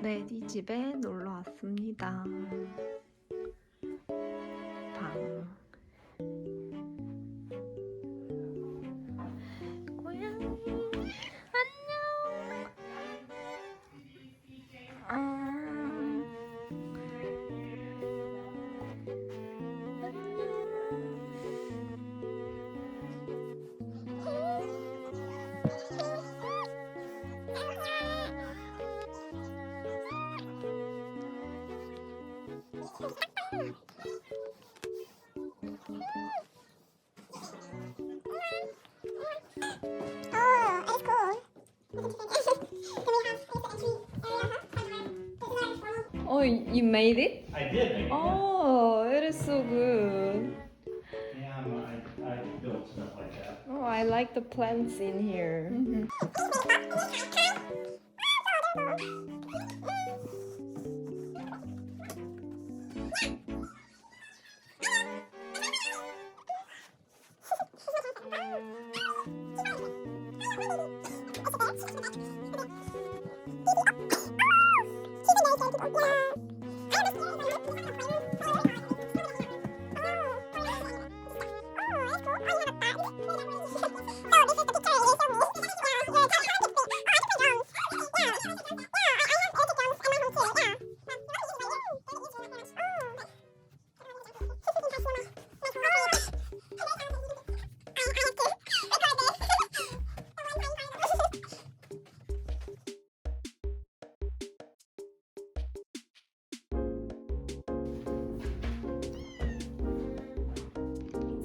레디 집에 놀러 왔습니다. 방. 고양이 안녕. Oh, you made it? I did make it. Oh, it is so good. Yeah, I built stuff like that. Oh, I like the plants in here.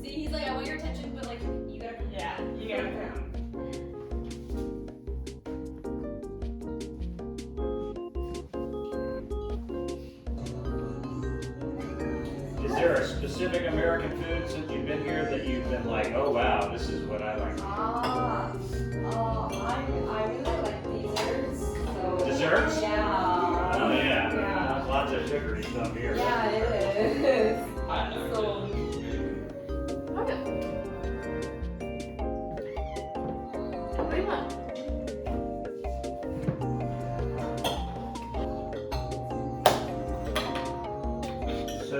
He's like, I want your attention, but like, you gotta. Yeah, you gotta come. Is there a specific American food since you've been here that you've been like, oh wow, this is what I like? I really like desserts. So. Desserts? Yeah. Oh yeah. Yeah. Lots of sugary stuff here. Yeah, it is. I know. So. So,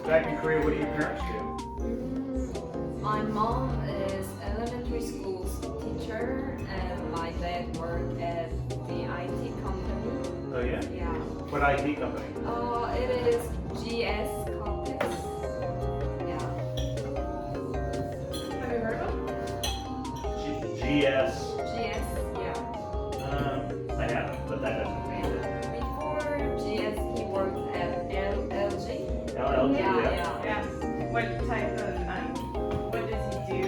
back in Korea, what do your parents do? My mom is elementary school teacher, and my dad worked at the IT company. Oh yeah? Yeah. What IT company? It is GS Context. Yeah. Have you heard of GS. GS? Yeah. I haven't, but that doesn't mean it. Before GS, he worked at LG. LG, Yeah. What type of, what does he do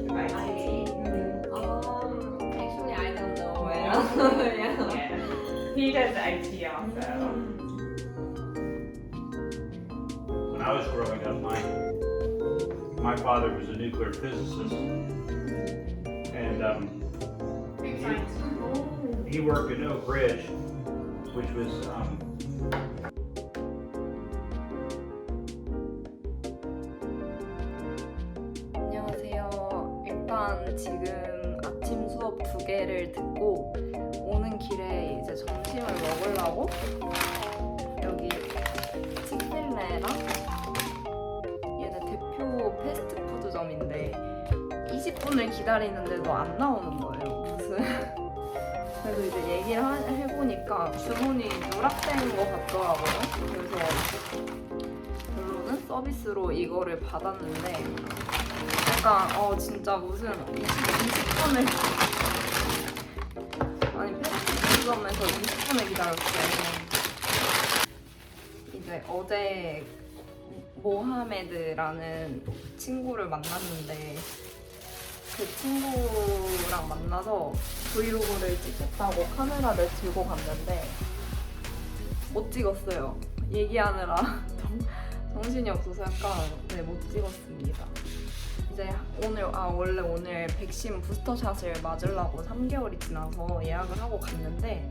for IT? Actually, I don't know well. Yeah. Yeah. He does IT also. When I was growing up, my father was a nuclear physicist, and he worked in Oak Ridge, which was 안녕하세요. 일단 지금 아침 수업 2개를 듣고 오는 길에 이제 점심을 먹으려고 여기 치킨레랑 얘네 대표 패스트푸드점인데 20분을 기다리는데도 안 나오는 거예요. 무슨 그래서 이제 얘기를 해보니까 주문이 누락된 것 같더라고요. 그래서 결론은 서비스로 이거를 받았는데 약간 진짜 무슨 20분을 아니 패스트푸드점에서 20분을 기다렸어요. 이제 어제 모하메드라는 친구를 만났는데 그 친구랑 만나서 브이로그를 찍겠다고 카메라를 들고 갔는데 못 찍었어요. 얘기하느라 정신이 없어서 약간 못 찍었습니다. 이제 원래 오늘 백신 부스터샷을 맞으려고 3개월이 지나서 예약을 하고 갔는데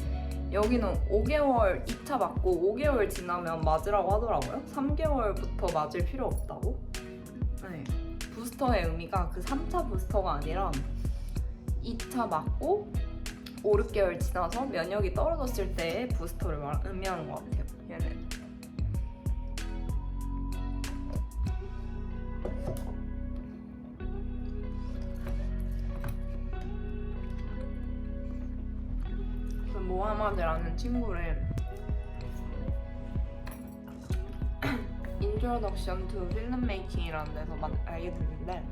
여기는 5개월 2차 맞고 5개월 지나면 맞으라고 하더라고요. 3개월부터 맞을 필요 없다고. 네. 부스터의 의미가 그 3차 부스터가 아니라 2차 맞고 5, 6개월 지나서 면역이 떨어졌을 때의 부스터를 의미하는 것 같아요. 얘는. 그 모하마드라는 친구를 Introduction to Filmmaking이라는 데서 알게 됐는데,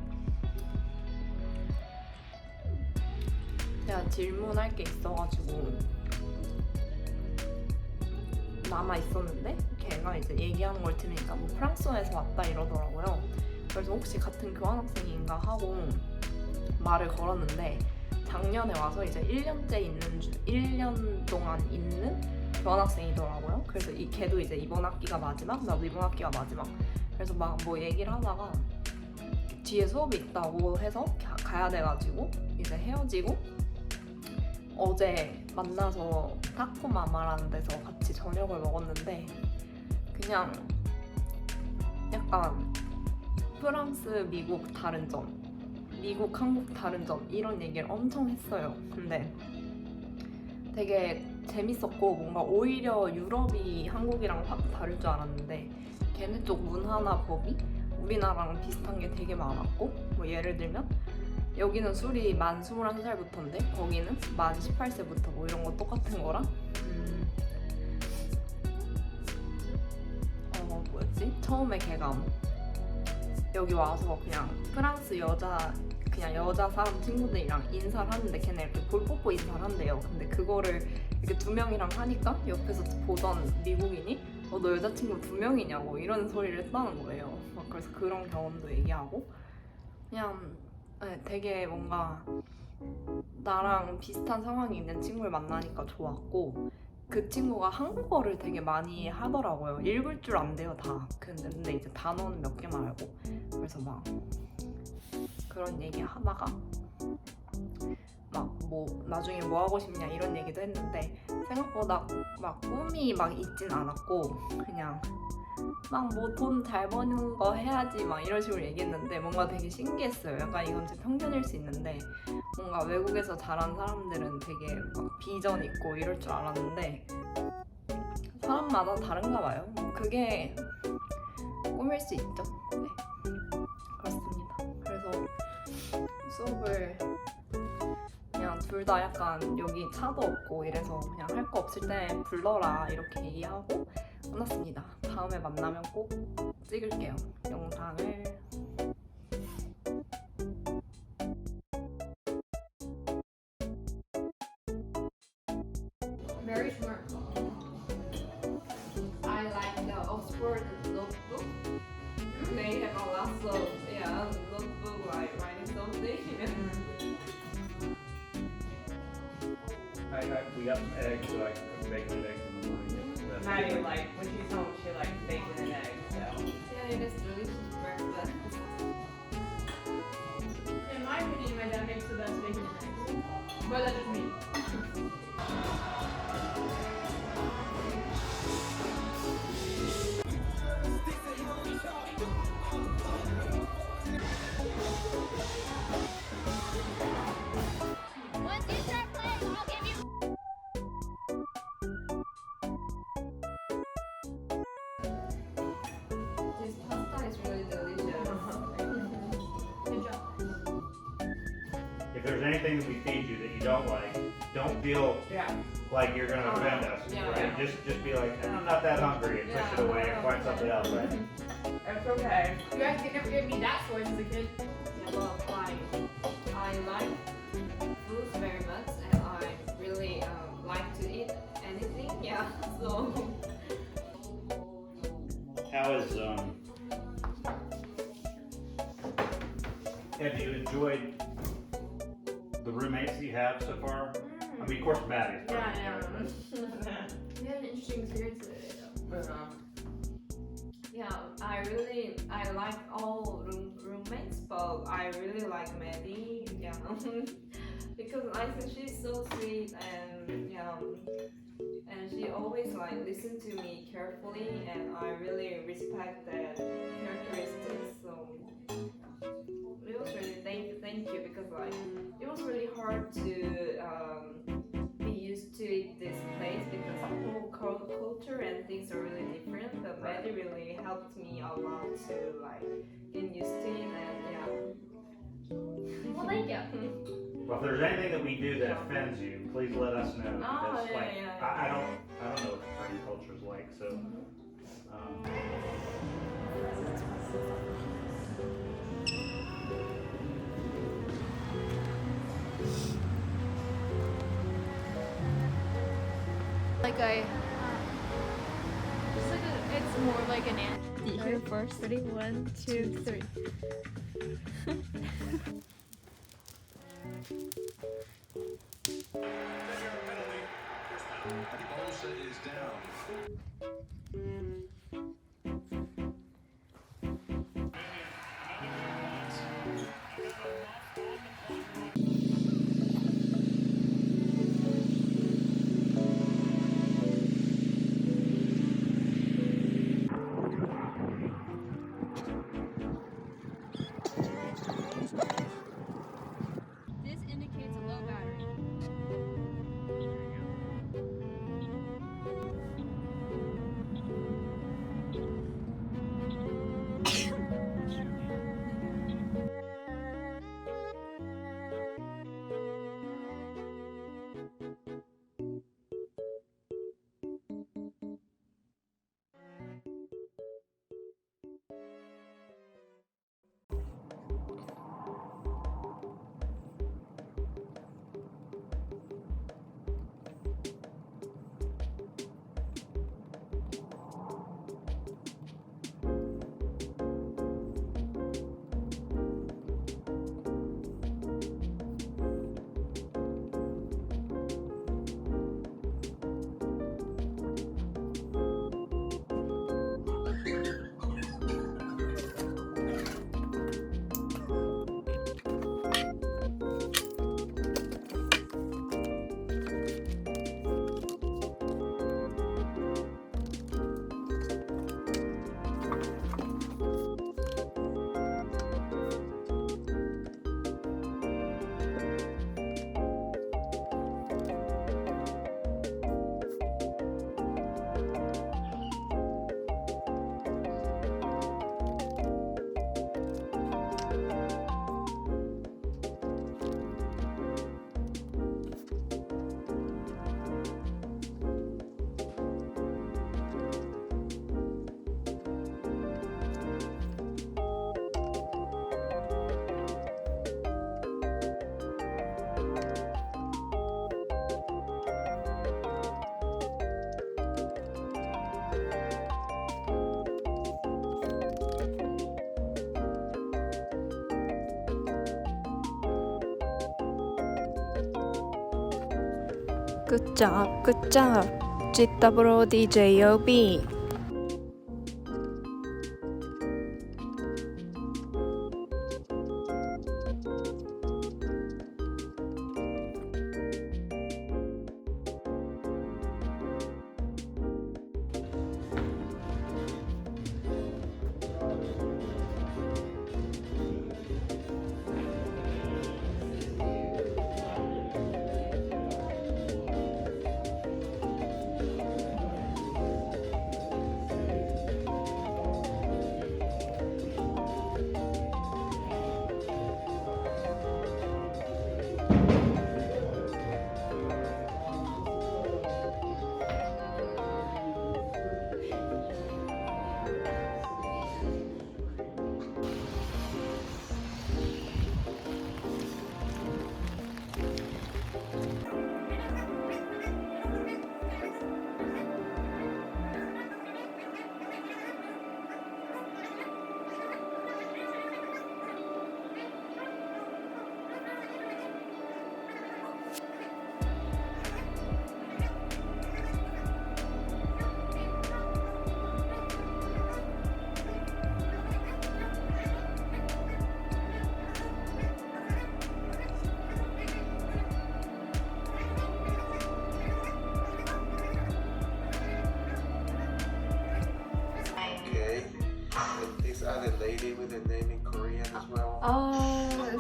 제가 질문할 게 있어가지고 남아 있었는데 걔가 이제 얘기하는 걸 들으니까 뭐 프랑스에서 왔다 이러더라고요. 그래서 혹시 같은 교환학생인가 하고 말을 걸었는데, 작년에 와서 이제 1년 동안 있는 교환학생이더라고요. 그래서 걔도 이제 이번 학기가 마지막, 나도 이번 학기가 마지막. 그래서 막 뭐 얘기를 하다가 뒤에 수업이 있다고 해서 가야 돼가지고 이제 헤어지고, 어제 만나서 타코마마라는 데서 같이 저녁을 먹었는데, 그냥 약간 프랑스, 미국 다른 점, 미국, 한국 다른 점 이런 얘기를 엄청 했어요. 근데 되게 재밌었고, 뭔가 오히려 유럽이 한국이랑 확 다를 줄 알았는데 걔네 쪽 문화나 법이 우리나라랑 비슷한 게 되게 많았고, 뭐 예를 들면 여기는 술이 만 21살부터인데 거기는 만 18세부터 뭐 이런 거 똑같은 거랑 뭐였지? 처음에 걔가 여기 와서 그냥 프랑스 그냥 여자 사람 친구들이랑 인사를 하는데 걔네 이렇게 볼뽀뽀 인사를 한대요. 근데 그거를 이렇게 2명이랑 하니까 옆에서 보던 미국인이 너 여자친구 2명이냐고 이런 소리를 했다는 거예요. 막 그래서 그런 경험도 얘기하고, 그냥 되게 뭔가 나랑 비슷한 상황이 있는 친구를 만나니까 좋았고, 그 친구가 한국어를 되게 많이 하더라고요. 읽을 줄 안 돼요, 다. 근데 이제 단어는 몇 개만 알고. 그래서 막 그런 얘기 하다가 막 뭐 나중에 뭐 하고 싶냐 이런 얘기도 했는데, 생각보다 막 꿈이 막 있진 않았고, 그냥 막 뭐 돈 잘 버는 거 해야지 막 이런 식으로 얘기했는데 뭔가 되게 신기했어요. 약간 이건 제 편견일 수 있는데, 뭔가 외국에서 자란 사람들은 되게 막 비전 있고 이럴 줄 알았는데 사람마다 다른가 봐요. 그게 꿈일 수 있죠. 네, 그렇습니다. 그래서 수업을 그냥 둘 다 약간 여기 차도 없고 이래서 그냥 할 거 없을 때 불러라 이렇게 얘기하고 끝났습니다. 다음에 만나면 꼭 찍을게요, 영상을. Very smart. I like the Oxford notebook. They have a lot of notebook like writing something. We got some eggs, so I bacon eggs in the morning. Maddie, like, when she's home, she likes bacon and eggs, so. Yeah, it is delicious breakfast. In my opinion, my dad makes the best bacon and eggs. But that's just me. Once you start playing, I'll give you. This pasta is really delicious. Good job. If there's anything that we feed you that you don't like, don't feel Yeah. like you're gonna offend us, Yeah, right? yeah. Just be like, I'm not that hungry, and push it away and find something else, right? That's okay. You guys could never give me that choice as a kid. Yeah, well, I like fruits very much, and I really like to eat anything. Yeah, so How is have you enjoyed the roommates that you have so far? I mean, of course, Maddie. Yeah. we had an interesting experience today. Yeah, I like all roommates, but I really like Maddie. Yeah, because I think she's so sweet and and she always like listen to me carefully, and I really respect that characteristics. So it was really thank you because like it was really hard to culture and things are really different, but Maddie really helped me a lot to like get used to it and yeah. Well, thank you. Well, if there's anything that we do that offends you, please let us know. Because, yeah, like, yeah. I don't know what the Korean culture is like, so. Like it's more like an ant. You hear first. Ready? 1, 2, 3. This indicates a low battery. Good job, good job. GW DJOB. The lady with the name in Korean as well.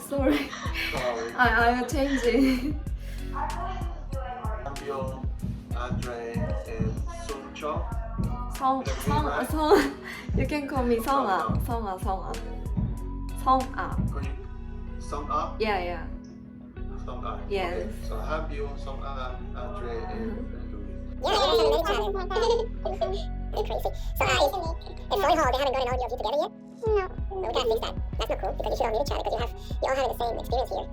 Sorry. Sorry. I changed it. Cambio, Andre, and Cho? 성. You can call me 성아. Call you Song A? Yeah. Song A. Yes. Okay. So Habyo, Song A, Andre, and Louis. Crazy. So it's really hard. They haven't got an audio of you together yet? No. We gotta fix that. That's not cool because you should all need each other because you all have the same experience here.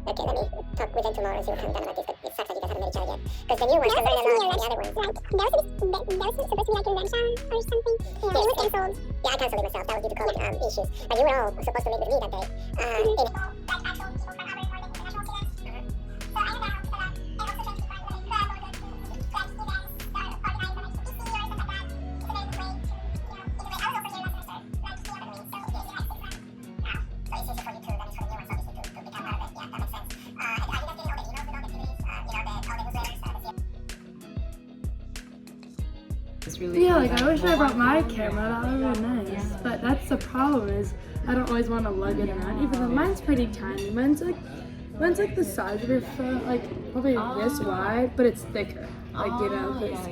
Okay, let me talk with them tomorrow and see what comes down about this. But it sucks that you guys haven't met each other yet. Because the new ones can learn a lot from the other ones. Right. There was supposed to be like a convention or something. Yeah, it was cancelled. Yeah, I cancelled it myself. That was due to COVID issues. But you were all supposed to meet with me that day. It's really Yeah, cool like that- I wish I brought my camera. That would have been nice. But that's the problem is I don't always want to lug it around. Even though mine's pretty tiny. Mine's like the size of your phone, like probably this wide, but it's thicker. Like you know, 'cause,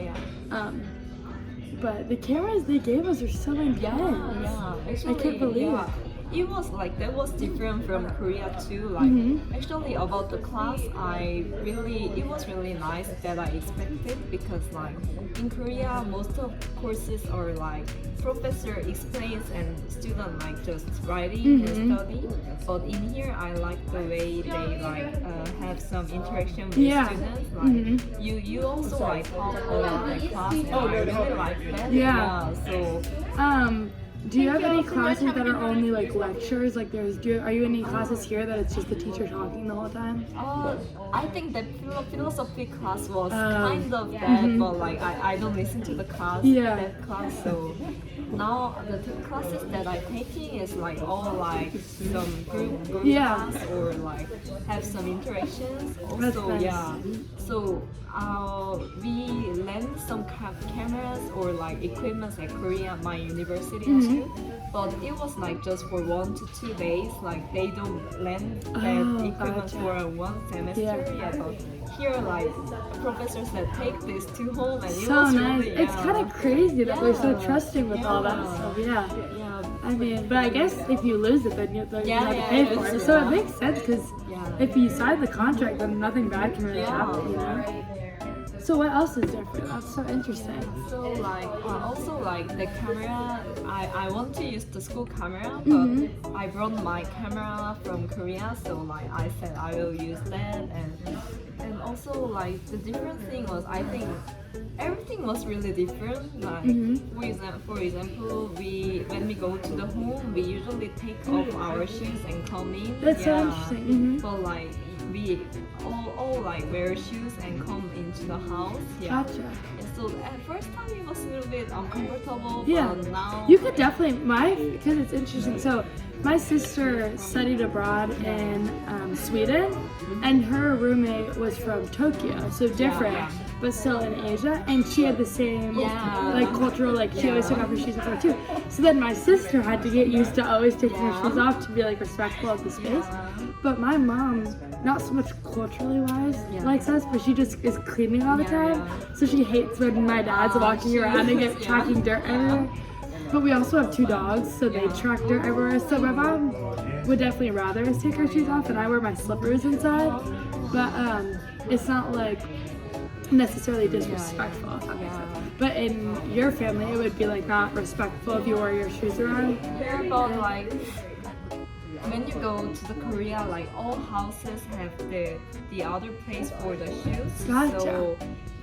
but the cameras they gave us are so intense. Yeah. Actually, I can't believe it. It was like that was different from Korea too. Like actually about the class, it was really nice that I expected because like in Korea most of courses are like professor explains and student like just writing and study. But in here I like the way they like have some interaction with students. Like you also like talk a lot in class and I really like that. Yeah. So. Do you have any classes that are only like lectures? Like are you in any classes here that it's just the teacher talking the whole time? I think that philosophy class was kind of bad, but like I don't listen to the class. That class, so now the classes that I'm taking is like all like some group class or like have some interactions. Also, nice. So we lend some cameras or like equipment at Korea, my university too. But it was like just for 1 to 2 days. Like they don't lend that equipment for one semester. But here like professors that take this to home and it So was nice. really, It's kind of crazy that they're so trusting with all that Yeah. stuff. Yeah. Yeah. I mean, but I guess if you lose it, then you have to pay for it. So it makes sense because if you sign the contract, then nothing bad can really happen, you know? So what else is different? That's so interesting. So like also like the camera, I want to use the school camera, but I brought my camera from Korea, so like I said I will use that, and also like the different thing was I think everything was really different. Like for example, when we go to the home, we usually take off our shoes and come in. That's so interesting. But like we all like wear shoes and come into the house. Yeah. Gotcha. And so at first time it was a little bit uncomfortable. Yeah. But now You could definitely, because it's interesting. So my sister studied abroad in Sweden, and her roommate was from Tokyo, so different, but still in Asia, and she had the same like cultural, like she always took off her shoes before too. So then my sister had to get used to always taking her shoes off to be like respectful of the space. But my mom, not so much culturally wise, likes us, but she just is cleaning all the time. So she hates when my dad's walking around and get tracking dirt everywhere. But we also have 2 dogs, so they track dirt everywhere. So my mom would definitely rather us take our shoes off, and I wear my slippers inside. But it's not like necessarily disrespectful. If that makes sense. But in your family, it would be like not respectful if you wore your shoes around. Yeah, but like when you go to the Korea, like all houses have the other place for the shoes. Gotcha. So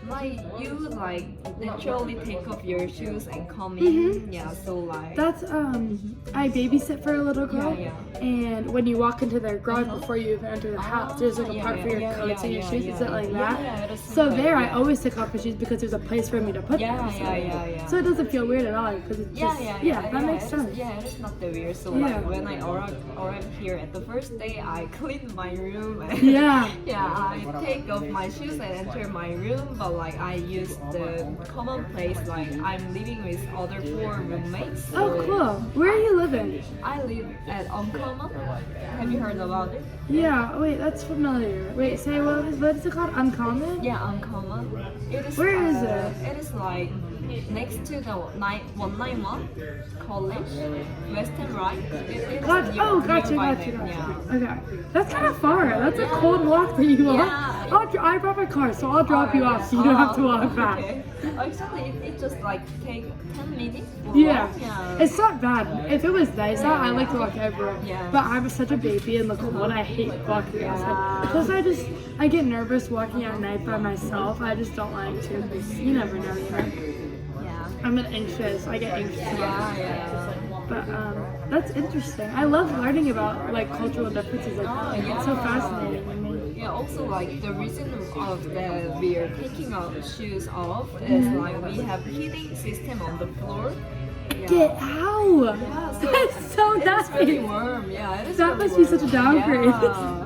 like you like naturally take off your shoes and come in. Yeah, so like That's I babysit for a little girl, and when you walk into their garage before you even enter the house, there's like a part for your coats and your shoes. Is it like that? Yeah, So there, I always take off my shoes because there's a place for me to put them. So it doesn't feel weird at all because it's just that makes sense. Yeah, it's not that weird. So like when I arrived here at the first day, I cleaned my room. And I take off my shoes and enter my room, but like I use the common place. Like I'm living with other 4 roommates. So Oh, cool. Where are you living? I live at Uncommon. Have you heard about it? Yeah. Wait, that's familiar. Wait, say what is it called? Uncommon? Yeah, Uncommon. It is. Where is it? It is like next to the 191 college, Western Right. Gotcha. Yeah. Okay, that's kind of far. That's a cold walk that you walk. Yeah. I brought my car, so I'll drop you off so you don't have to walk back. Okay. Actually, it just like take 10 minutes. For Yeah. walk. Yeah. It's not bad. If it was nice out, I like to walk everywhere. Yeah. But I'm such a baby in the cold. I hate walking outside. Plus, I get nervous walking at night by myself. I just don't like to. You never know, you know. Yeah. I'm anxious. I get anxious. Yeah. But that's interesting. I love learning about like cultural differences like that. Like, it's so fascinating to me. Yeah, also like the reason of that we are taking our shoes off is like we have heating system on the floor. Yeah. Get out! Yeah, so That's so it's really nice. warm. Yeah, it is That really must be warm. such a downgrade. Yeah.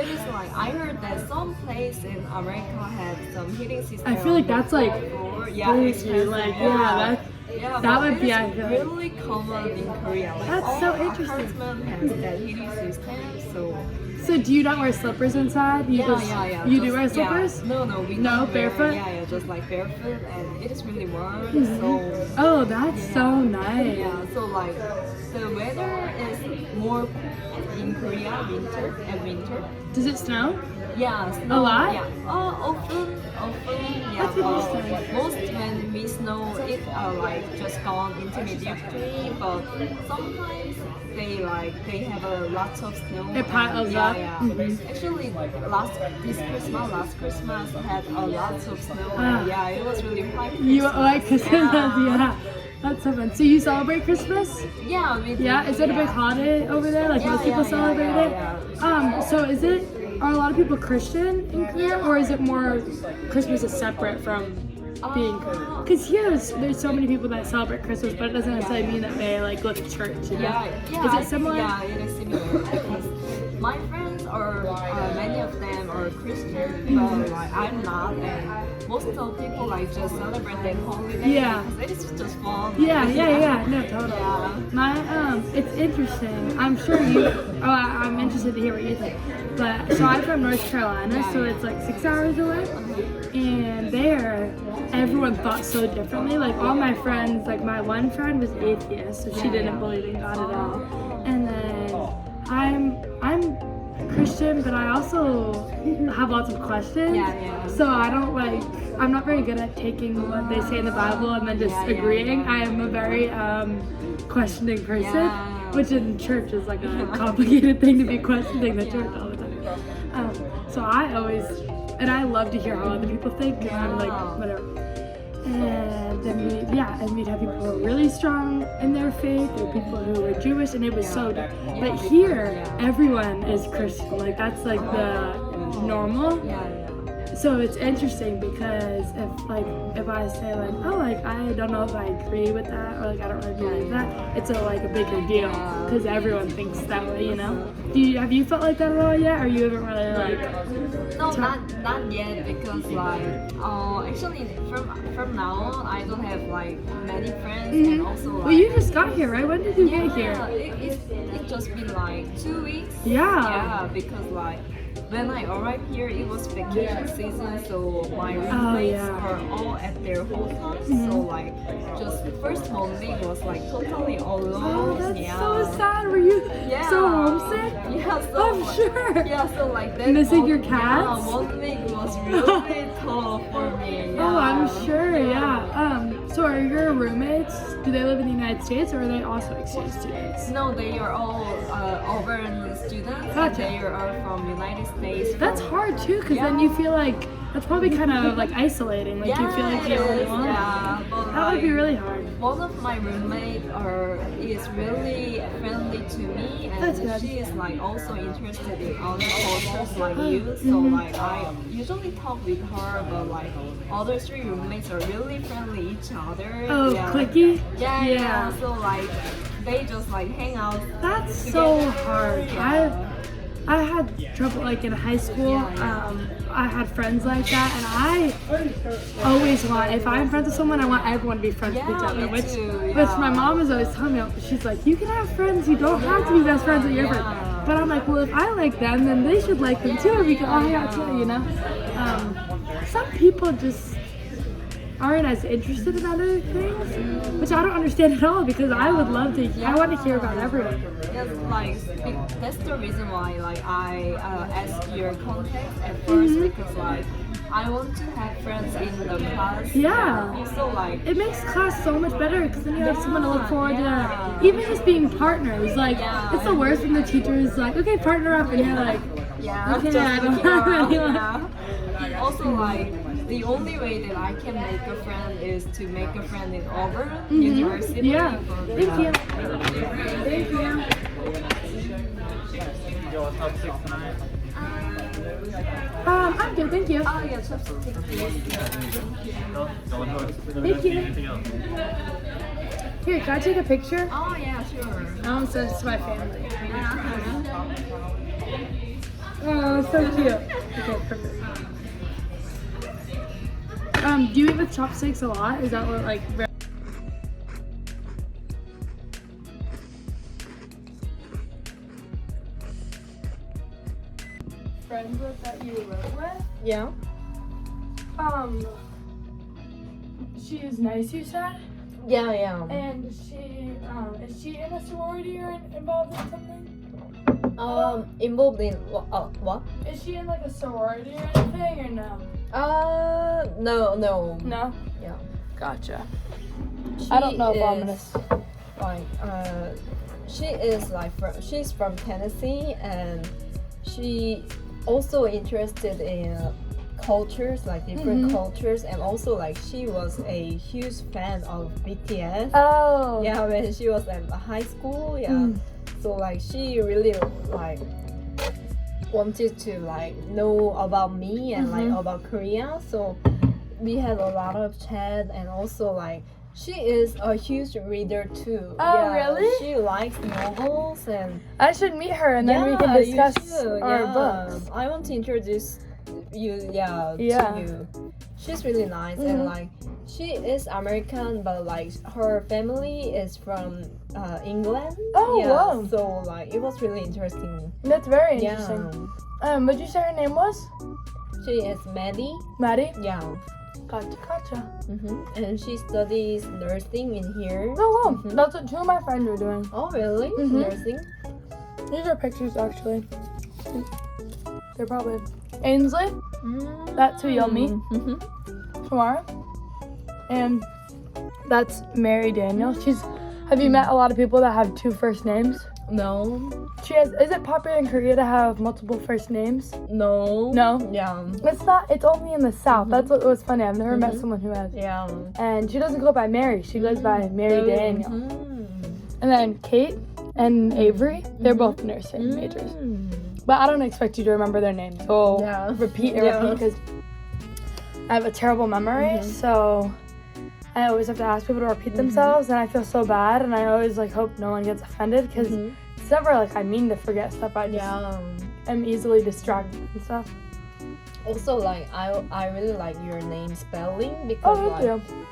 It is like I heard that some place in America had some heating system. I feel like on that's the like floor. Yeah, bougie, expensive. like, yeah, that but would it be, is I feel like- really common in Korea. Like That's all so interesting. apartment has that heating system, so. So do you not wear slippers inside? You Yeah. You do just- wear slippers? Yeah. No, we No, don't wear- barefoot? Yeah, just like barefoot, and it is really warm. So Oh, that's so nice. yeah, so like the weather is more in Korea at winter. Does it snow? Yeah, snow. A lot? Yeah. Often. Yeah. That's interesting. Most when we snow, it like just gone intermediately, but sometimes they have a lot of snow. It piles yeah, up? Yeah. Mhm. Actually, last Christmas had a lot of snow. Ah. Yeah, it was really high. You like Christmas? Yeah. Yeah. That's so fun. So you celebrate Christmas? Yeah, we do, Yeah. Is it a big yeah. holiday over there? Like Yeah, most people yeah, celebrate yeah, it? yeah. So are a lot of people Christian in Korea, or is it more Christmas is separate from being? Because here there's so many people that celebrate Christmas, but it doesn't necessarily mean that they like go to church. You know? Yeah. Is I it similar? Yeah, it is similar because my friends are many of them are Christian, but like I'm not, and most of the people like just celebrate their holiday. Yeah. because it is just fun. Yeah. No, totally. Yeah. My it's interesting. I'm sure I'm interested to hear what you think. But so I'm from North Carolina, so it's like 6 hours away, and there everyone thought so differently. Like all my friends, like my one friend was atheist, so she didn't believe in God at all. And then I'm Christian, but I also have lots of questions. Yeah. So I'm not very good at taking what they say in the Bible and then just agreeing. I am a very questioning person, Yeah. which in church is like a complicated thing to be questioning the church all the time. So I love to hear how other people think, and I'm like, whatever. And then we'd have people who were really strong in their faith, or people who were Jewish, and it was so good. But here, everyone is Christian. Like that's like the normal. So it's interesting because if I say like, oh, like I don't know if I agree with that, or like I don't really believe that, it's a bigger deal because everyone thinks that way, you know. Have you felt like that at all yet, or you haven't really like? No, not yet, because like actually from now on I don't have like many friends, and also like, Well, you just got here, right? When did you get here? It just been like 2 weeks. Yeah. Yeah, because like when I arrived here, it was vacation season, so my roommates are all at their hotels. So like, just first Monday was like totally alone. Oh, that's yeah. so sad. Were you so homesick? Yeah, so I'm sure. Yeah, so like that. Missing your cats? Yeah, 1 week was really tough for me. Yeah. Oh, I'm sure. Yeah. So are your roommates? Do they live in the United States, or are they also exchange students? No, they are all overseas students. Gotcha. They are from United States. That's from- hard too, because then you feel like that's probably kind of like isolating. Like you feel like it the only is, one. yeah, but That would be like, really hard. One of my roommates is really friendly to me, That's and good. she is like also interested in other cultures like you. So like I usually talk with her, but like other 3 roommates are really friendly each other. Oh, yeah. clicky? Yeah. So like they just like hang out. That's so together. hard. Yeah. I had trouble like in high school. I had friends like that, and I always want, if I'm friends with someone, I want everyone to be friends with each Yeah, other. me Which too, my mom is always telling me, she's like, you can have friends, you don't have to be best friends with your friends. But I'm like, well, if I like them, then they should like them too, or we can all hang out together, you know? Some people just, aren't as interested in other things, which I don't understand at all because I would love to. I want to hear about everyone. Yes, like that's the reason why like I asked your contact at first because like I want to have friends in the class. Yeah. And also like It makes class so much better because then you have someone to look forward to. Even just being partners, like it's the worst when the teacher is like, "Okay, partner up," and you're like, "Okay, I don't have anyone." Also like the only way that I can make a friend is to make a friend in Auburn University. Yeah. But, Thank you. Thank you. I'm good, thank you. Oh yeah, chopstick please. Thank you. Here, can I take a picture? Oh yeah, sure. So it's my family. Oh, so cute. Okay, perfect. Do you eat with chopsticks a lot? Is that what like? Friends with that you live with? Yeah. She is nice, you said? Yeah. And she, is she in a sorority or involved in something? Involved in what? Is she in like a sorority or anything or no? No. No? Yeah. Gotcha. I don't know if I'm gonna. She is like she's from Tennessee and she also interested in cultures, like different cultures, and also like she was a huge fan of BTS. Oh. Yeah, when she was at high school, yeah. So like she really like wanted to like know about me and like about Korea. So we had a lot of chat, and also like she is a huge reader too. Oh, really? She likes novels, and I should meet her and then we can discuss you should, our books. I want to introduce you, to Yeah. you. She's really nice, and like she is American, but like her family is from England. Oh, yeah, wow. So like it was really interesting. That's very interesting. Yeah. What'd you say her name was? She is Maddie. Maddie? Yeah. Gotcha. And she studies nursing in here. Oh, wow. That's what two of my friends are doing. Oh, really? Nursing? These are pictures, actually. They're probably Ainsley. That's who you'll meet tomorrow. And that's Mary Daniel. Have you met a lot of people that have two first names? No. Is it popular in Korea to have multiple first names? No. No? Yeah. It's not. It's only in the South. That's what was funny. I've never met someone who has. Yeah. And she doesn't go by Mary. She goes by Mary Daniel. And then Kate and Avery, they're both nursing majors. But I don't expect you to remember their names. So repeat because I have a terrible memory. So I always have to ask people to repeat themselves, and I feel so bad. And I always like hope no one gets offended because it's never like I mean to forget stuff. I just am easily distracted and stuff. Also, like I really like your name spelling because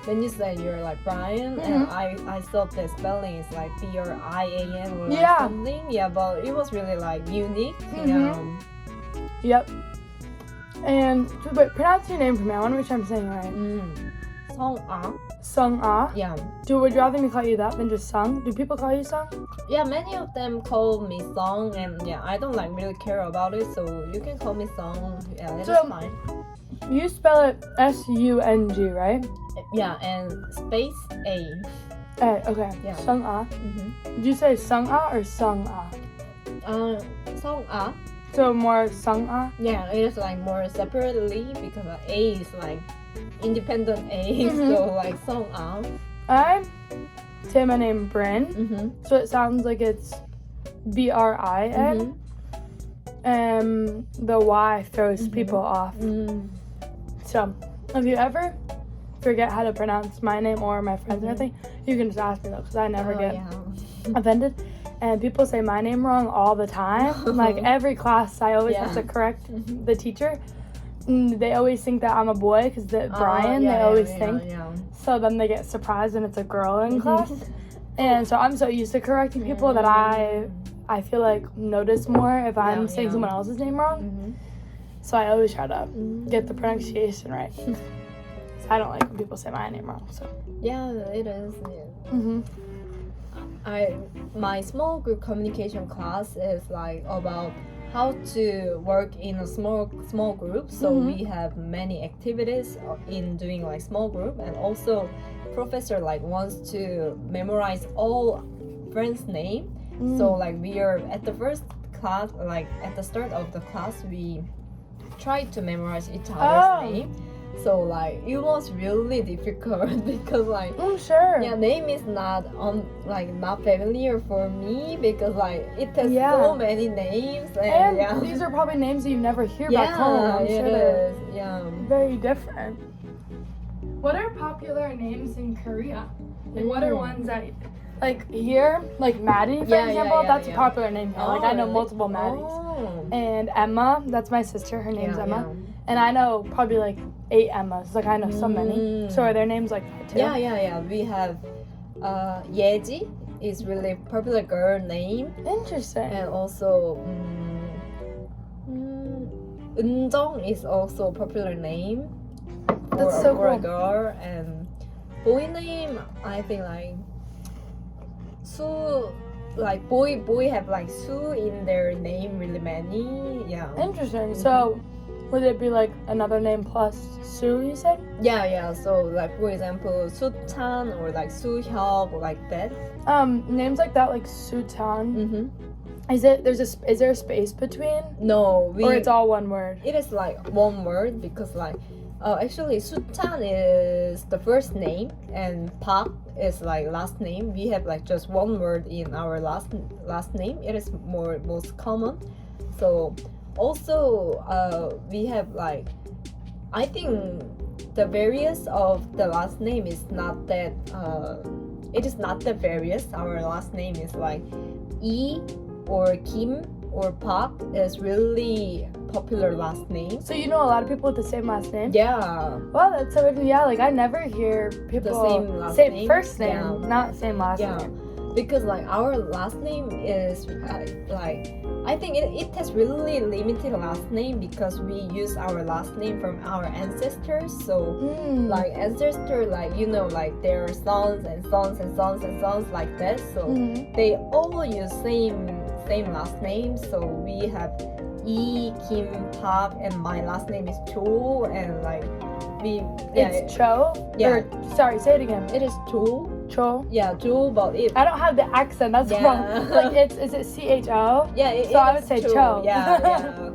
when you say you're like Brian, and I thought the spelling is like Brian or like something. Yeah, but it was really like unique. Yep. And wait, pronounce your name for me. I want to make sure I'm saying it right. Sung-ah. Sung-ah. Yeah. Would you rather me call you that than just Sung? Do people call you Sung? Yeah, many of them call me Sung, and I don't like really care about it, so you can call me Sung. Yeah, that's fine. You spell it S-U-N-G, right? Yeah, and space A. Okay. Yeah. Sung-ah. Did you say Sung-ah or Sung-ah? Sung-ah. So more Sung-ah? Yeah, it is like more separately because A is like independent A, so like Sung-ah. I say my name Bryn, so it sounds like it's B-R-I-N. And the Y throws people off. So if you ever forget how to pronounce my name or my friend's or anything, you can just ask me though, because I never get offended. And people say my name wrong all the time. Like every class, I always have to correct the teacher. They always think that I'm a boy because Brian. They always think. So then they get surprised and it's a girl in class. And so I'm so used to correcting people that I feel like notice more if I'm saying someone else's name wrong. So I always try to get the pronunciation right. I don't like when people say my name wrong. So. Yeah, it is. Mm-hmm. My small group communication class is like about how to work in a small group. So we have many activities in doing like small group, and also professor like wants to memorize all friends' name. So like we are at the first class, like at the start of the class, we try to memorize each other's name. So like it was really difficult because like Sure. yeah, name is not not familiar for me because like it has so many names and these are probably names that you never hear yeah, back home. I'm it sure they're is. Yeah. very different. What are popular names in Korea? Like what are ones that like here, like Maddie for example, that's a popular name here. Like I know really? multiple Maddies. Oh. And Emma, that's my sister, her name's Yeah, Emma. yeah. And I know probably like 8 Emmas. Like I know so many. So are there names like that too? Yeah. We have Yeji is really popular girl name, Interesting. and also Eunjung is also popular name for, That's so for a cool. girl, and boy name I think like Su, like boy have like Su in their name really many. Yeah. Interesting. So would it be like another name plus Sue, you said? Yeah. So like for example, Su-chan or like Su-hyuk like that. Names like that, like Su-chan. Mm-hmm. Is there a space between? No, Or it's all one word? It is like one word because like actually Su-chan is the first name and Park is like last name. We have like just one word in our last name. It is most common. So also we have like I think the various of the last name is not that it is not that various. Our last name is like E or Kim or Park is really popular last name. So you know a lot of people with the same last name? Yeah. Well, that's so interesting. Yeah, like I never hear people same name? first name, Yeah. not same last Yeah. name. Because like our last name is like I think it has really limited last name because we use our last name from our ancestors. So like ancestor, like you know, like their sons and sons and sons and sons like that. So they all use same last name. So we have E, Kim, Park, and my last name is Cho, and like It's Cho? Yeah. Or, sorry, say it again. It is Cho. Cho? Yeah, Cho, but it. I don't have the accent, that's Yeah. wrong. Like is it CHO? Yeah, So I would say Cho. Yeah.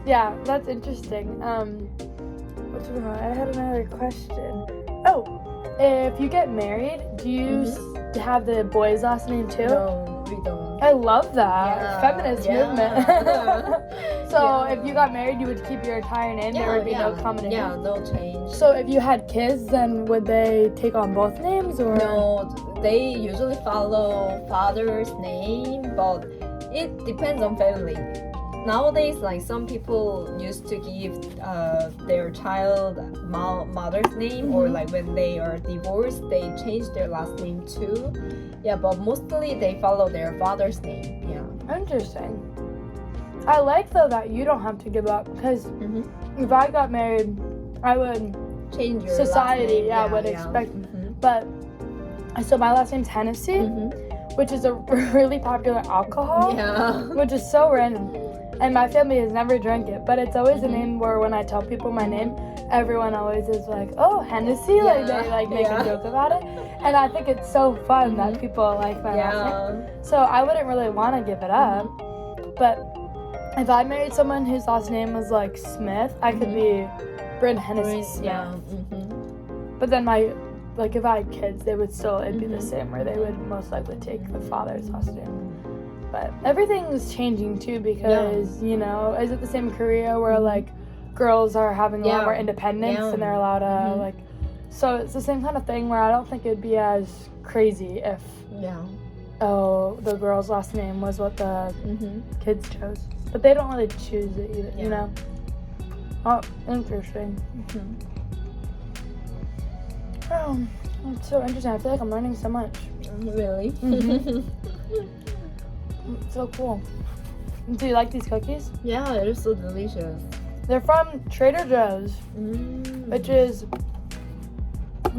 Yeah, that's interesting. I had another question. Oh, if you get married, do you have the boy's last name too? No, we don't. I love that. Yeah, Feminist yeah. movement. So if you got married, you would keep your entire name. There would be no common name. Yeah, no change. So if you had kids, then would they take on both names or? No, they usually follow father's name, but it depends on family. Nowadays, like some people used to give their child mother's name, or like when they are divorced, they change their last name too. Yeah, but mostly they follow their father's name. Yeah. Interesting. I like though that you don't have to give up because if I got married, I would Change your society last name. would expect. But so my last name's Hennessy, which is a really popular alcohol, Yeah. which is so random. And my family has never drank it, but it's always a name where when I tell people my name, everyone always is like, "Oh, Hennessy!" Like they like make a joke about it, and I think it's so fun that people like my last name. So I wouldn't really want to give it up, but if I married someone whose last name was like Smith, I could be Bryn Hennessy Smith. Yeah. But then if I had kids, they would still it'd be the same, where they would most likely take the father's last name. But everything's changing too because you know, is it the same in Korea where like girls are having a lot more independence and they're allowed to like, so it's the same kind of thing where I don't think it'd be as crazy if the girl's last name was what the kids chose, but they don't really choose it either, you know. Oh, interesting. Oh, it's so interesting. I feel like I'm learning so much. Really? It's so cool. Do you like these cookies? Yeah, they're so delicious. They're from Trader Joe's, which is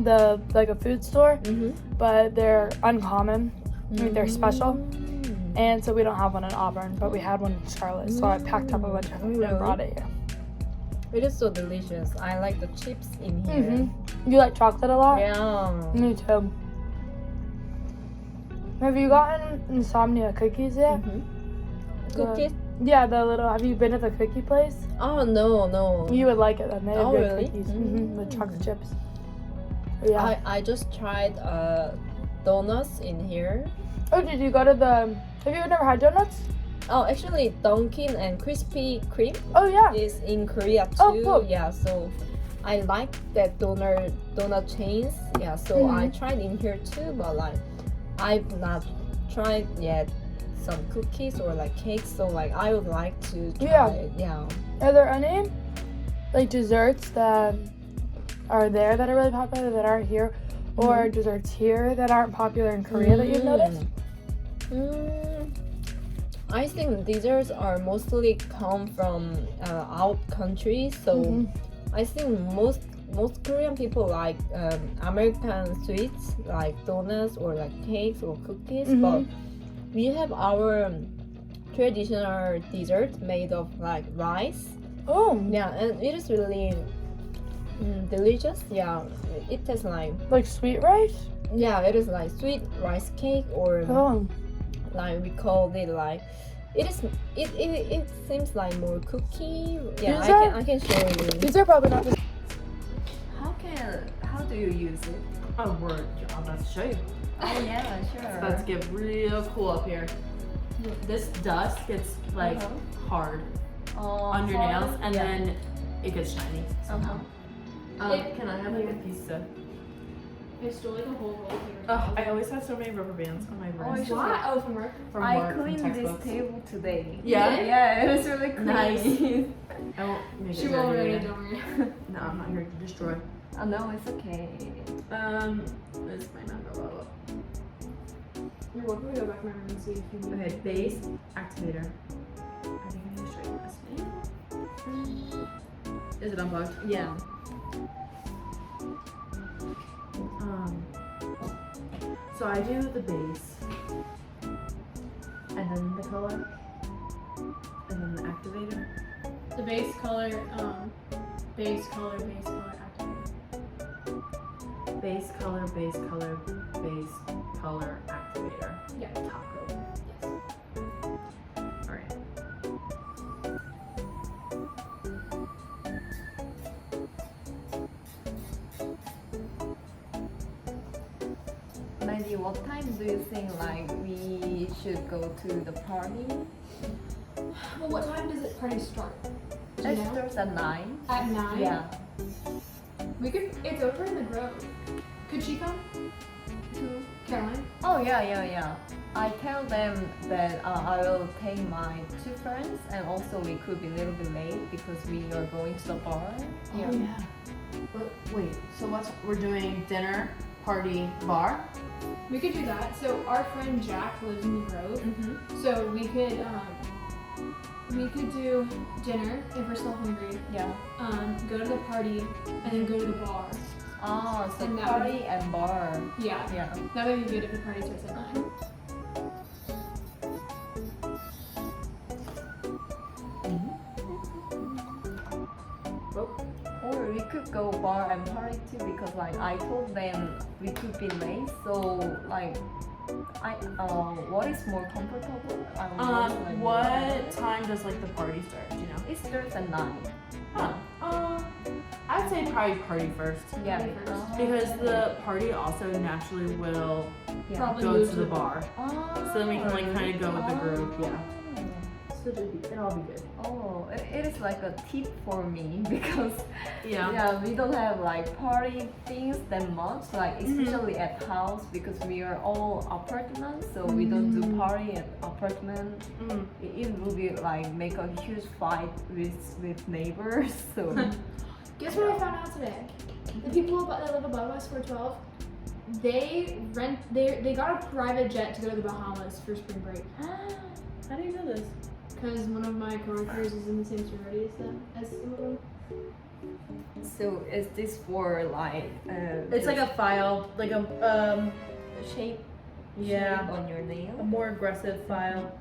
like a food store, Mm-hmm. but they're uncommon. Like they're special. And so we don't have one in Auburn, but we had one in Charlotte. So I packed up a bunch of them and brought it here. It is so delicious. I like the chips in here. You like chocolate a lot? Yeah. Me too. Have you gotten insomnia cookies yet? Cookies? Yeah, the little. Have you been at the cookie place? Oh no. You would like it then. They have Oh, good really? cookies with chocolate chips. Yeah. I just tried donuts in here. Oh, did you go to the? Have you never had donuts? Oh, actually, Dunkin' and Krispy Kreme Oh yeah. is in Korea too. Oh, cool. Yeah, so I like that donut chains. Yeah, so I tried in here too, but like I've not tried yet some cookies or like cakes. So like I would like to try Yeah. it. Yeah. Are there any like desserts that are there that are really popular that aren't here, or desserts here that aren't popular in Korea that you've noticed? I think desserts are mostly come from out countries, so I think most Korean people like American sweets like donuts or like cakes or cookies, but we have our traditional dessert made of like rice. Oh, Yeah, and it is really delicious. Yeah, it tastes like sweet rice? yeah, it is like sweet rice cake or Oh, like we call it like it seems like more cookie. Yeah, Is I can show you. these are probably not the How do you use it? Oh, we're about to show you. Oh yeah, sure. It's about to get real cool up here. This dust gets like hard on your nails, and then it gets shiny somehow. Can I have like a piece of? I stole like a whole roll here. Oh, I always have so many rubber bands on my wrist. Why? Oh, from work. From I work, from cleaned this textbooks. table today. Yeah? Yeah, it was really clean. Nice. I won't make She it won't dirty really, again. don't worry. No, I'm not here to destroy. Oh no, it's okay. This might not go well. You're welcome to go back in my room and see if you need Okay, base activator. I think I need to show you this. Is it unplugged? Yeah. So I do the base, and then the color, and then the activator. the base color, base color, activator. Base color, base color, base color activator. Yeah. Top coat. Yes. Alright. Mandy, what time do you think like we should go to the party? Well, what time does the party start? Do you It know? starts at 9. At 9? Yeah. We could, it's over in the Grove. Could she come? Caroline? Oh yeah. I tell them that I will take my 2 friends, and also we could be a little bit late because we are going to the bar. Oh, yeah. Wait, so we're doing dinner, party, bar? We could do that. So our friend Jack lives in the Grove. So we could do dinner if we're still hungry. Yeah. Go to the party and then go to the bar. Oh, so And that party and bar. Yeah. Yeah. That would be good if the party starts at 9. Or we could go bar and party too, because like I told them we could be late, so like what is more comfortable? I don't know, like, What time does like the party start? Do you know? It starts at 9. Huh. I'd say probably party first. Yeah. Because the party also naturally will Yeah. Probably go move to the bar. Oh. So then we can like kind of go with the group. Yeah. Oh. So it'll all be good. Oh, it is like a tip for me because Yeah. we don't have like party things that much, like especially at house, because we are all apartments, so we don't do party at apartment. It will be like make a huge fight with neighbors. So Guess what I found out today? The people that live above us, 412, they got a private jet to go to the Bahamas for spring break. How do you know this? Because one of my coworkers is in the same sorority as some of them. So is this for like? It's like a file, like a shape. yeah, Shape on your a nail. more aggressive file.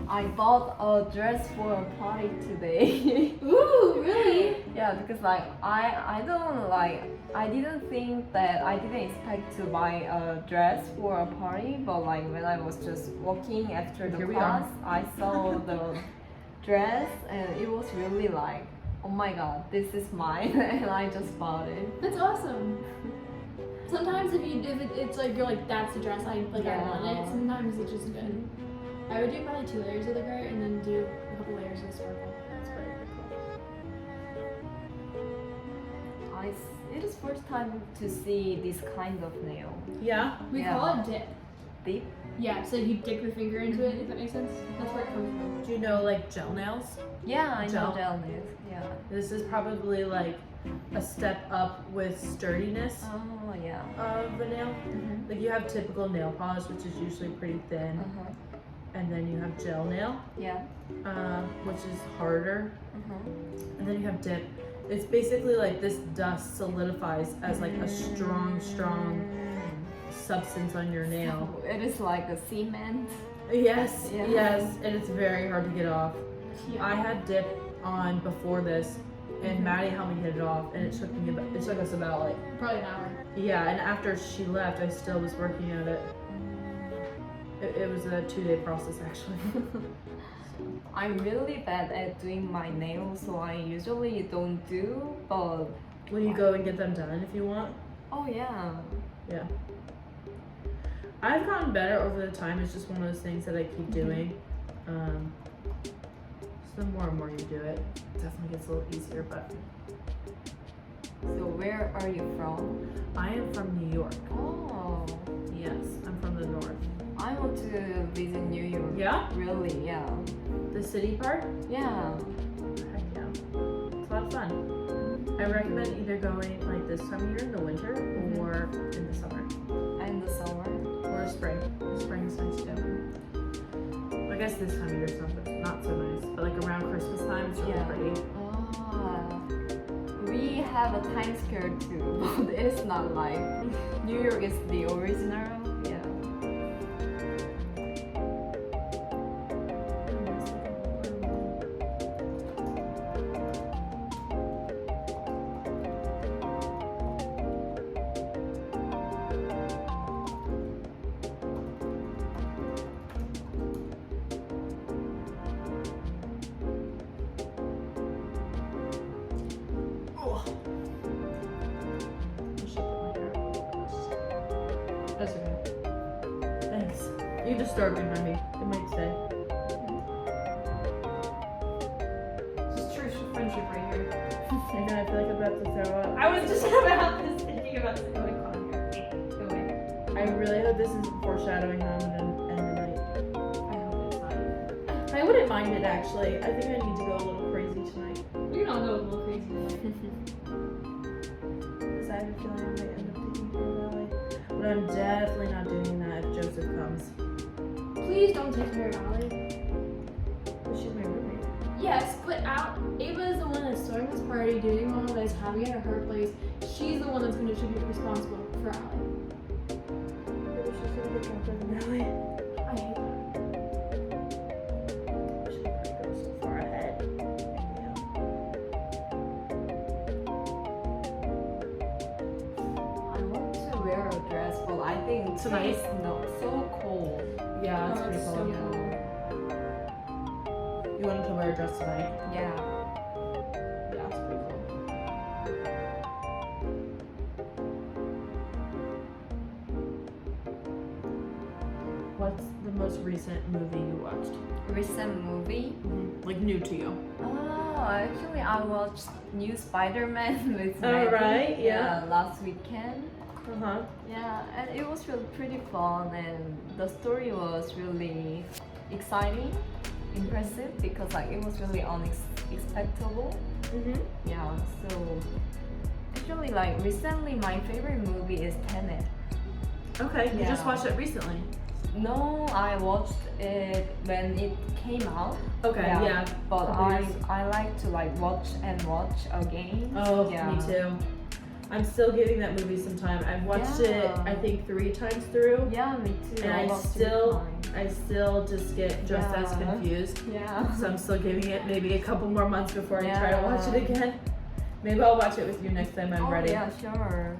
I bought a dress for a party today. Ooh, really? Yeah, because like I don't like I didn't think that I didn't expect to buy a dress for a party, but like when I was just walking after the Here we class, I saw the dress and it was really like, oh my god, this is mine, and I just bought it. That's awesome. Sometimes if it's like you're like that's the dress I want it. Sometimes it's just good. I would do probably 2 layers of the gray and then do a couple layers of sparkle. That's very cool. It is first time to see this kind of nail. Yeah. We Yeah. call it dip. Dip? Yeah, so you dip your finger into it, if that makes sense. That's where it comes from. Do you know like gel nails? Yeah, I know Gel. gel nails. Yeah. This is probably like a step up with sturdiness Oh yeah. of the nail. Mm-hmm. Like you have typical nail polish, which is usually pretty thin, Uh-huh. and then you have gel nail, Yeah. which is harder, Uh-huh. and then you have dip. It's basically like this dust solidifies as like a strong substance on your nail. So it is like a cement. Yes, Yeah. yes, and it's very hard to get off. Yeah. I had dip on before this, and Maddie helped me get it off, and it took us about like Probably an hour. yeah. And after she left, I still was working at it. It was a 2-day process actually. I'm really bad at doing my nails, so I usually don't do. But Will you go and get them done if you want? oh yeah. Yeah. I've gotten better over the time. It's just one of those things that I keep doing. So the more and more you do it, it definitely gets a little easier. But So where are you from? I am from New York. Oh, Yes, I'm from the north. I want to visit New York. Yeah? Really? Yeah. The city part? Yeah. Heck yeah. It's a lot of fun. I recommend either going like this time of year in the winter or in the summer. And the summer. Or spring. Spring is nice too. I guess this time of year is not so nice, but like around Christmas time it's really Yeah. pretty. Ah. We have a Times Square too, but it's not like New York is the original. Yeah. That's okay. Thanks. You can just store it behind me. It might stay. Just true friendship right here. I know, I feel like I'm about to throw up. I was just about this thinking about this going on here. Go away. I really hope this isn't foreshadowing how I'm gonna end the night. I hope it's not. I wouldn't mind it actually. I think I need to go a little crazy tonight. You're not going a little crazy today. Because I have a feeling I might end up taking care of Ellie. But I'm definitely not doing that if Joseph comes. Please don't take care of Allie. But she's my roommate. Yes, but Ava is the one that's throwing this party, doing all this, having it at her place. She's the one that's going to be responsible for Allie. Maybe she's gonna get drunk with Ellie. I hate that. She probably goes so far ahead. Yeah. I want to wear a dress, but I think Tonight? it's not so cold. Yeah, it's Oh, pretty it's cold. so Yeah. You want to wear a dress tonight? Yeah. Yeah, it's pretty cool. What's the most recent movie you watched? Recent movie. Like new to you? Oh, actually, I watched new Spider-Man with Oh, Maggie, right, yeah. last weekend. Uh-huh. Yeah, and it was really pretty fun, and the story was really exciting, impressive, because like it was really unexpected. Mm-hmm. Yeah, so actually, like recently, my favorite movie is Tenet. Okay, you just Yeah. watched it recently. No, I watched it when it came out. Okay, yeah. But Companies. I like to like watch again. Oh, yeah. me too. I'm still giving that movie some time. I've watched it, Yeah. I think 3 times through. Yeah, me too. And I Almost still, 3 times. I still just get just as Yeah. confused. Yeah. So I'm still giving it maybe a couple more months before I try to Yeah. watch it again. Maybe I'll watch it with you next time I'm Oh, ready. yeah, sure.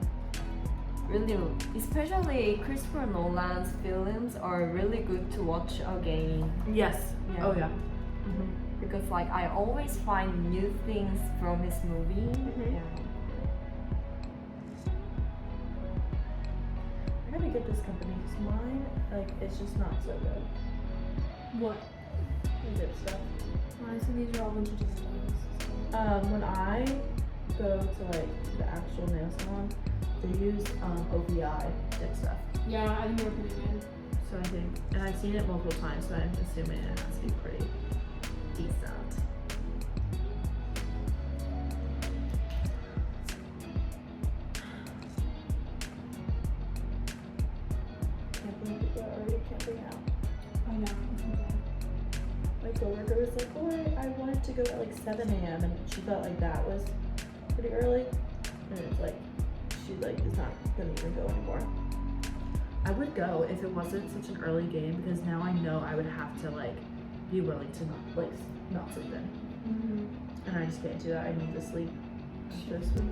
Really, especially Christopher Nolan's films are really good to watch again. Yes. Yeah. Oh yeah. Because like I always find new things from his movie. Yeah. I gotta get this company because mine, like, it's just not so good. What? The dip stuff. So these are all bunch of different When I go to like the actual nail salon, they use OPI dip stuff. Yeah, I think they're pretty good. So I think, and I've seen it multiple times, so I'm assuming it has to be pretty decent. Can't believe people are already camping out. I know. My coworker was like, "Oh, I wanted to go at like 7 a.m. and she thought like that was pretty early." And it's like, she like is not gonna even go anymore. I would go if it wasn't such an early game because now I know I would have to like be willing to not sleep in. And I just can't do that. I need to sleep after sleep.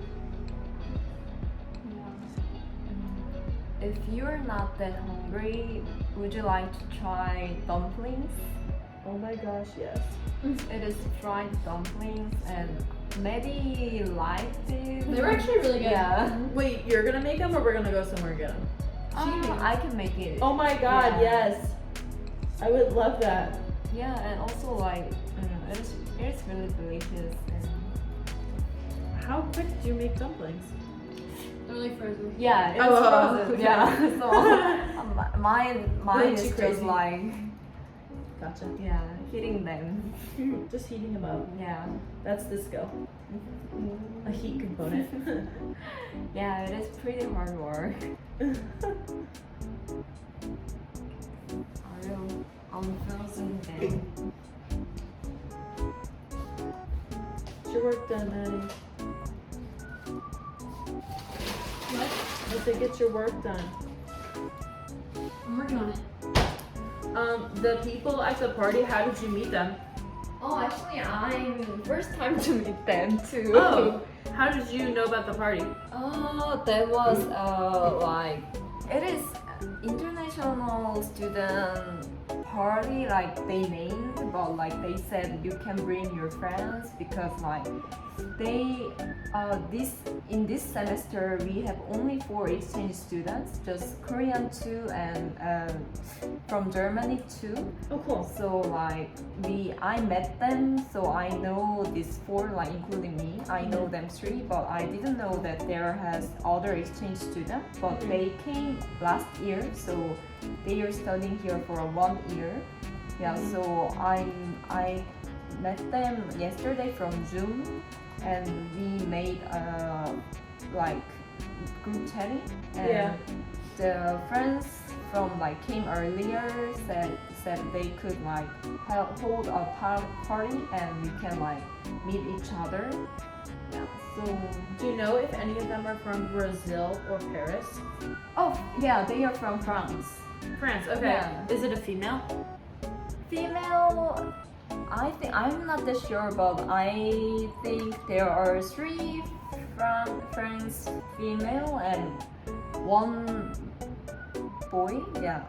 If you're not that hungry, would you like to try dumplings? Oh my gosh, yes. It is fried dumplings and Maddie liked it. They were actually really good. Yeah. Wait, you're gonna make them or we're gonna go somewhere and get them? I can make it. Oh my god, Yeah. yes. I would love that. Yeah, and also like it's really delicious. And How quick do you make dumplings? They're like frozen. yeah, it's Oh, frozen. okay. Yeah. So mine Way is too just crazy. like Gotcha. heating them. Just heating them up. Yeah. That's the skill. A heat component. Yeah, it is pretty hard work. I will unfrozen them. Get your work done, Maddie. What? I said get your work done. I'm working on it. The people at the party, how did you meet them? Oh, actually, I'm first time to meet them too. Oh, how did you know about the party? Oh, that was like it is international student party like they named, but like they said you can bring your friends because like they in this semester we have only 4 exchange students, just Korean 2 and from Germany 2. Oh, cool. So like I met them, so I know these 4, like including me. I know them 3, but I didn't know that there has other exchange students. But they came last year, so they are studying here for 1 year. Yeah, so I met them yesterday from Zoom, and we made like group chatting. And Yeah. the friends from like came earlier said they could like hold a party and we can like meet each other. Yeah. So Do you know if any of them are from Brazil or Paris? oh yeah, they are from France. France, okay. Yeah. Is it a female? Female, I think I'm not that sure, but I think there are 3 French female and 1 boy. Yeah.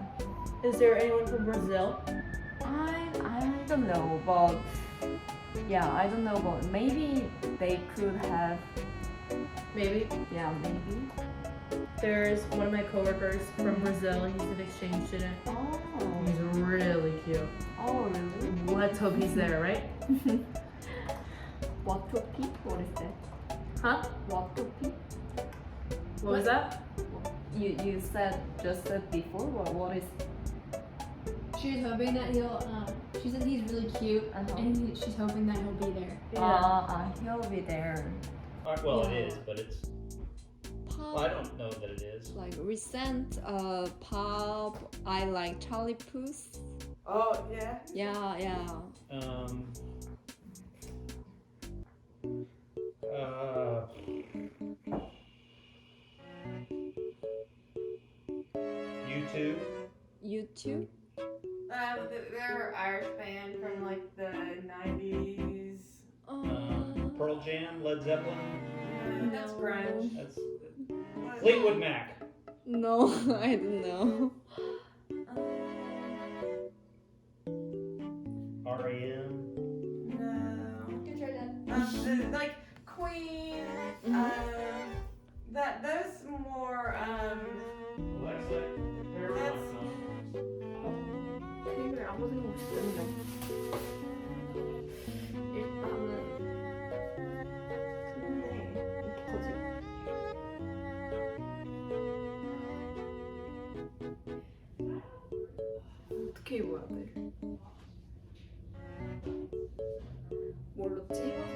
Is there anyone from Brazil? I don't know, but yeah, I don't know, but maybe they could have. Maybe. Yeah, maybe. There's one of my coworkers from Brazil. He's an exchange student. Oh. He's really cute. Oh, really? Let's hope he's there, right? What to pick? What is that? Huh? What to pick? What was that? You just said before. What is? She's hoping that she said he's really cute, and she's hoping that he'll be there. He'll be there. Well, Yeah. it is, but it's. Well, I don't know that it is. Like recent pop, I like Charlie Puth. Oh yeah. Yeah, yeah. YouTube. YouTube? They're Irish band from like the 90s. Pearl Jam, Led Zeppelin. That's grunge. That's Fleetwood Mac. No, I don't know. R.E.M. No. Like Queen. Those more. Alexa, pair of That's- headphones. 케이크를 아무 생각 없이 듣네. 일단은 근데 어떡하지? 어떻게 입어야 돼? 뭘로 찍어서